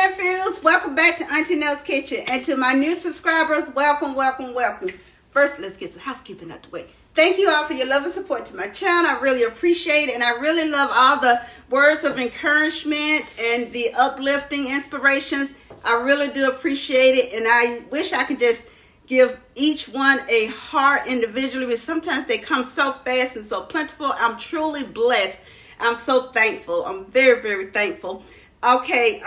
nephews, welcome back to Auntie Nell's Kitchen. And to my new subscribers, welcome, welcome, welcome. First, let's get some housekeeping out the way. Thank you all for your love and support to my channel. I really appreciate it, and I really love all the words of encouragement and the uplifting inspirations. I really do appreciate it, and I wish I could just give each one a heart individually, but sometimes they come so fast and so plentiful. I'm truly blessed. I'm so thankful. I'm very, very thankful. Okay,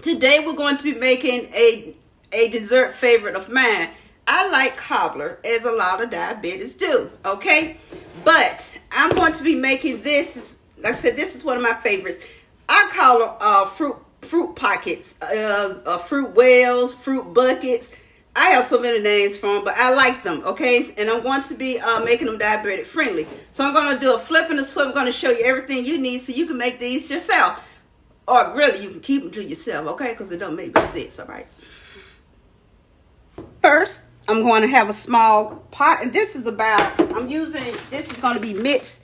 today we're going to be making a dessert favorite of mine. I like cobbler, as a lot of diabetics do, okay? But I'm going to be making this, like I said, this is one of my favorites. I call them fruit pockets, fruit wells, fruit buckets. I have so many names for them, but I like them, okay? And I'm going to be making them diabetic friendly. So I'm going to do a flip and a swip. I'm going to show you everything you need so you can make these yourself. Or really, you can keep them to yourself, okay? Because it don't make me sick, all right? First, I'm going to have a small pot. And this is about, this is going to be mixed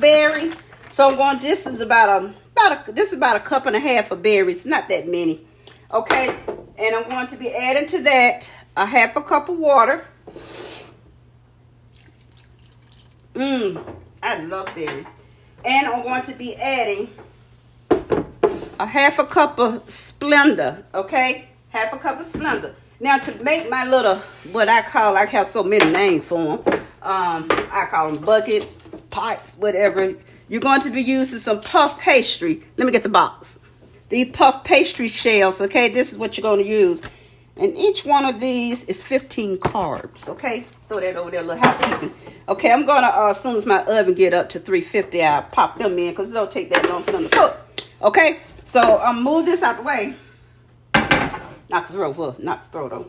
berries. So I'm going, this is about a cup and a half of berries. Not that many, okay? And I'm going to be adding to that a half a cup of water. I love berries. And I'm going to be adding a half a cup of Splenda, okay? Half a cup of Splenda. Now to make my little, what I have so many names for them. I call them buckets, pots, whatever. You're going to be using some puff pastry. Let me get the box. These Puff Pastry Shells, okay? This is what you're going to use. And each one of these is 15 carbs, okay? Throw that over there, a little housekeeping. Okay, I'm going to, as soon as my oven get up to 350, I'll pop them in because it don't take that long for them to cook, okay? So I'll move this out the way. Not to throw though.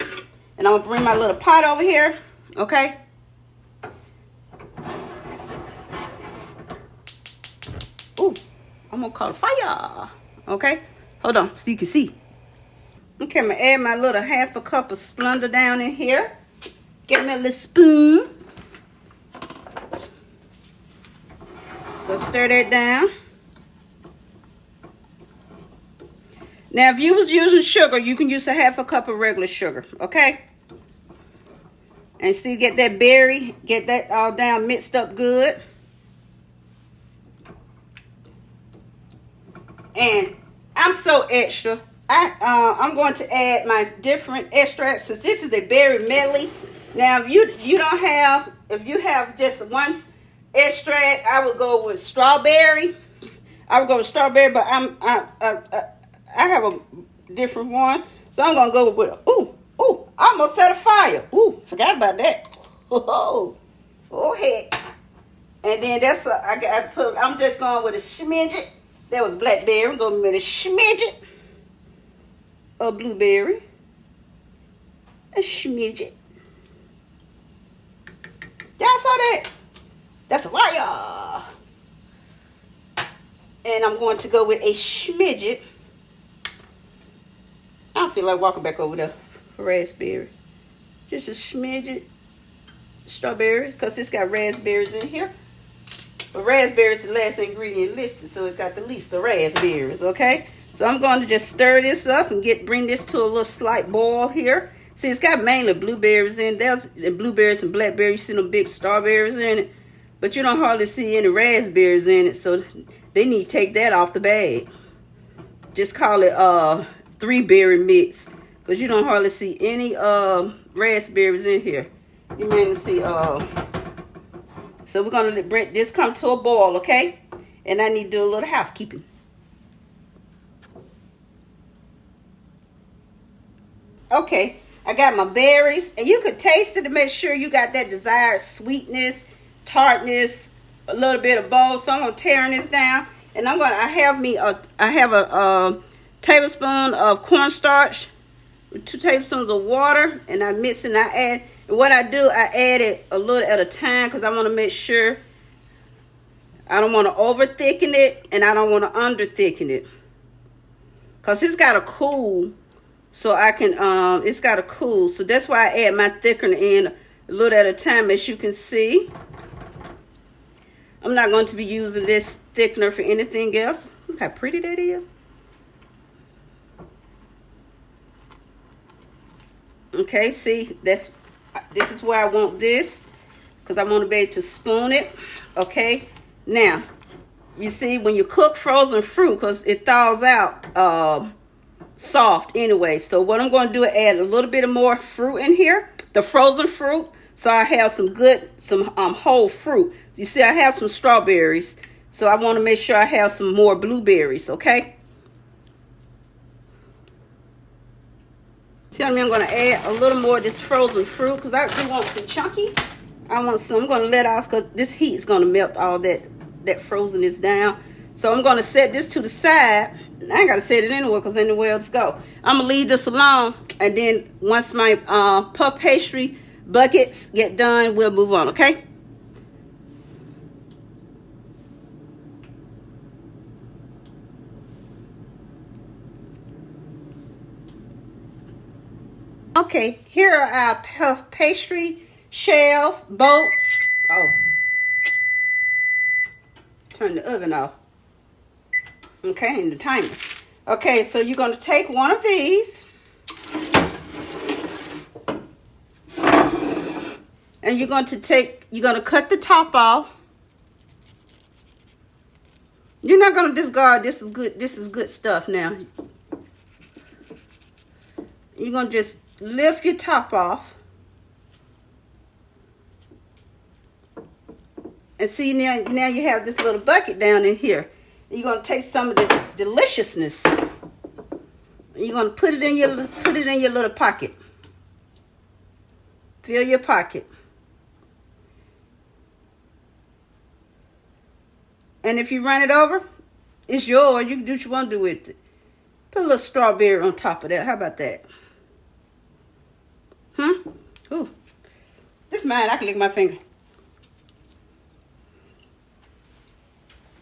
And I'm going to bring my little pot over here, okay? Ooh, I'm going to call it fire, okay? Hold on so you can see. Okay, I'm going to add my little half a cup of Splenda down in here. Get me a little spoon. Go stir that down. Now, if you was using sugar, you can use a half a cup of regular sugar, okay? And see, get that berry, get that all down mixed up good. And I'm so extra. I'm going to add my different extracts since this is a berry medley. Now, if you have just one extract, I would go with strawberry. I would go with strawberry, but I have a different one, so I'm gonna go with I almost set a fire. Forgot about that. Oh heck. And then I'm just going with a smidget. That was blackberry. I'm going with a smidget of blueberry. A smidget. Y'all saw that? That's a fire. And I'm going to go with a smidget. I don't feel like walking back over there for raspberry. Just a smidget strawberry, because it's got raspberries in here. But raspberry is the last ingredient listed, so it's got the least of raspberries, okay? So I'm going to just stir this up and bring this to a little slight boil here. See, it's got mainly blueberries in there. There's blueberries and blackberries. You see them big strawberries in it. But you don't hardly see any raspberries in it, so they need to take that off the bag. Just call it 3-berry mix, because you don't hardly see any raspberries in here. You mainly see so we're gonna let this come to a boil, okay? And I need to do a little housekeeping. Okay, I got my berries, and you could taste it to make sure you got that desired sweetness, tartness, a little bit of bold. So I'm gonna tear this down, and I have a tablespoon of cornstarch with 2 tablespoons of water, and I mix and I add. And what I do, I add it a little at a time because I want to make sure I don't want to over thicken it and I don't want to under thicken it, because it's got to cool. So I can it's got to cool, so that's why I add my thickener in a little at a time. As you can see, I'm not going to be using this thickener for anything else. Look how pretty that is. Okay, see, this is where I want this, because I want to be able to spoon it. Okay, now you see when you cook frozen fruit, because it thaws out soft anyway. So what I'm going to do is add a little bit of more fruit in here, the frozen fruit, so I have some whole fruit. You see, I have some strawberries, so I want to make sure I have some more blueberries. Okay. See what I mean? I'm going to add a little more of this frozen fruit because I do want some chunky. I'm going to let out because this heat is going to melt all that frozenness down. So I'm going to set this to the side. I ain't got to set it anywhere because anywhere else go. I'm going to leave this alone. And then once my puff pastry buckets get done, we'll move on, okay? Okay, here are our puff pastry shells, bolts. Oh, turn the oven off. Okay, and the timer. Okay, so you're going to take one of these. And you're going to cut the top off. You're not going to discard. This is good stuff now. You're going to just lift your top off. And see, now you have this little bucket down in here. You're going to take some of this deliciousness. You're going to put it in your little pocket. Fill your pocket. And if you run it over, it's yours. You can do what you want to do with it. Put a little strawberry on top of that. How about that? Ooh. This is mine. I can lick my finger.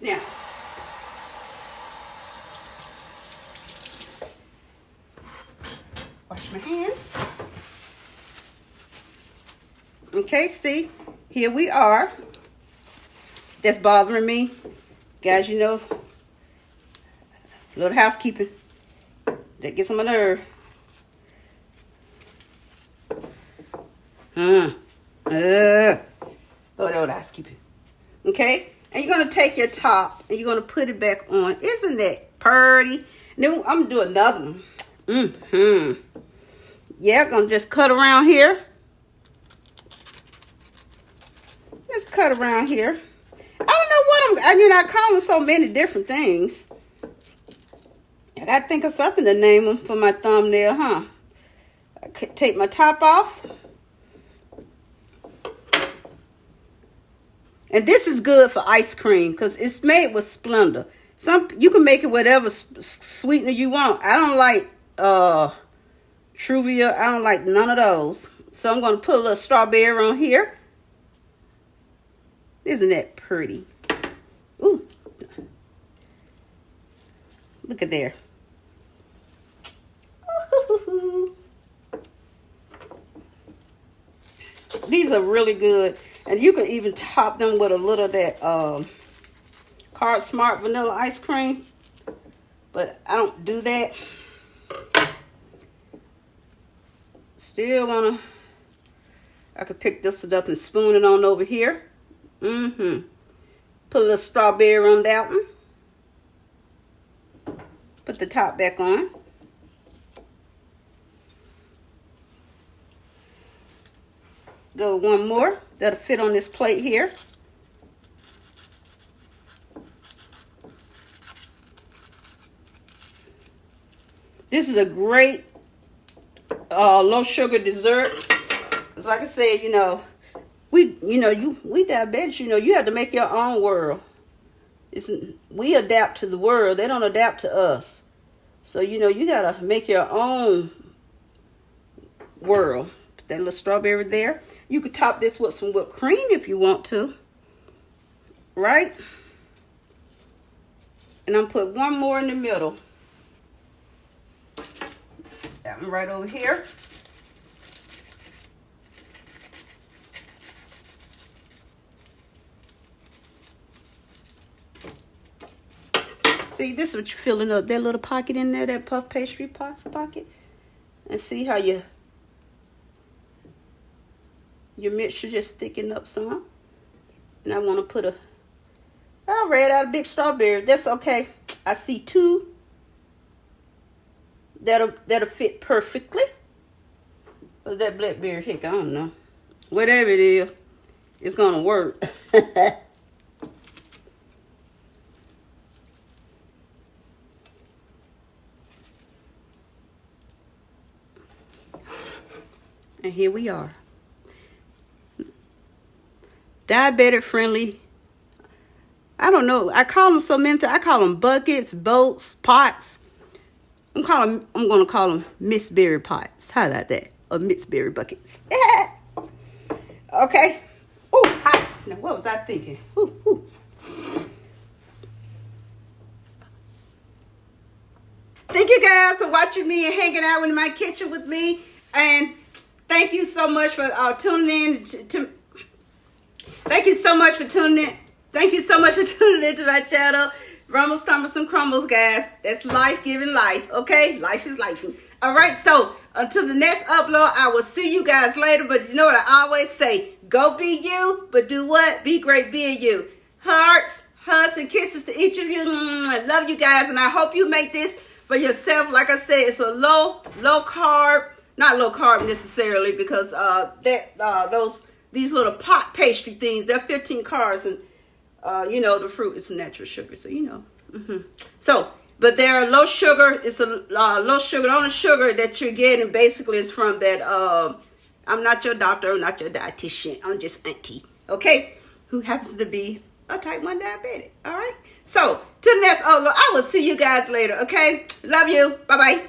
Now. Wash my hands. Okay, see, here we are. That's bothering me. Guys, you know, a little housekeeping. That gets on my nerve. Throw that old housekeeping. Okay? And you're going to take your top and you're going to put it back on. Isn't that pretty? Then I'm going to do another one. Yeah, I'm going to just cut around here. Just cut around here. I don't know what I call them so many different things. I got to think of something to name them for my thumbnail, huh? I could take my top off. And this is good for ice cream because it's made with Splenda. You can make it whatever sweetener you want. I don't like Truvia. I don't like none of those. So I'm going to put a little strawberry on here. Isn't that pretty? Ooh. Look at there. Ooh. These are really good. And you can even top them with a little of that Card Smart vanilla ice cream. But I don't do that. Still I could pick this up and spoon it on over here. Put a little strawberry on that one. Put the top back on. Go one more. That'll fit on this plate here. This is a great low sugar dessert. Cause like I said, we diabetics, you have to make your own world. We adapt to the world. They don't adapt to us. So, you gotta make your own world. Put that little strawberry there. You could top this with some whipped cream if you want to. Right? And I'm put one more in the middle. That one right over here. See, this is what you're filling up. That little pocket in there, that puff pastry pocket. And see how you your mixture just thicken up some. And I want to put I read out a big strawberry. That's okay. I see 2 that'll fit perfectly. Or that blackberry, heck, I don't know. Whatever it is, it's gonna work. And here we are. Diabetic friendly. I don't know. I call them so many things. I call them buckets, boats, pots. I'm going to call them Miss Berry pots. How about that? Or Miss Berry buckets. Okay. Oh, hot. Now, what was I thinking? Ooh. Thank you guys for watching me and hanging out in my kitchen with me. And thank you so much for tuning in. Thank you so much for tuning in. Thank you so much for tuning into my channel. Rumbles, tumbles, and crumbles, guys. That's life giving life, okay? Life is life. All right, so until the next upload, I will see you guys later. But you know what I always say? Go be you, but do what? Be great being you. Hearts, hugs, and kisses to each of you. I love you guys, and I hope you make this for yourself. Like I said, it's a low carb, not low carb necessarily, because these little pot pastry things, they're 15 carbs, and you know, the fruit is natural sugar, so you know. So, but they're low sugar. It's a low sugar. The only sugar that you're getting basically is from that. I'm not your doctor. I'm not your dietitian. I'm just auntie, okay, who happens to be a type 1 diabetic. All right. So, till the next upload, I will see you guys later. Okay. Love you. Bye bye.